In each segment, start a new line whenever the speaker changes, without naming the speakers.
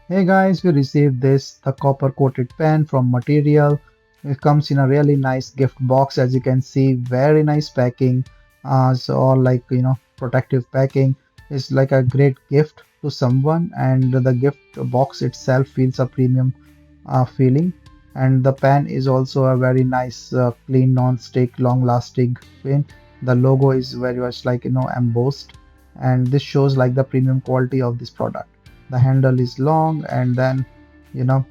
Hey guys, we received the copper coated pan from Material. It comes in a really nice gift box, as you can see, very nice packing. So all like protective packing is like a great gift to someone, and the gift box itself feels a premium feeling. And the pan is also a very nice, clean, non-stick, long-lasting pan. The logo is very much like embossed, and this shows like the premium quality of this product. The handle is long, and then you know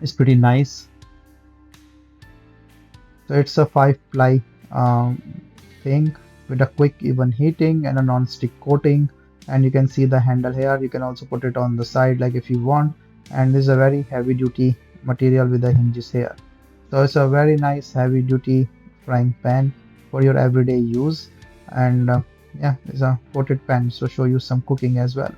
it's pretty nice. So it's a five ply um, thing with a quick even heating and a non-stick coating. And you can see the handle here. You can also put it on the side like if you want. And this is a very heavy duty material with the hinges here. So it's a very nice heavy duty frying pan for your everyday use. And yeah, it's a coated pan. So show you some cooking as well.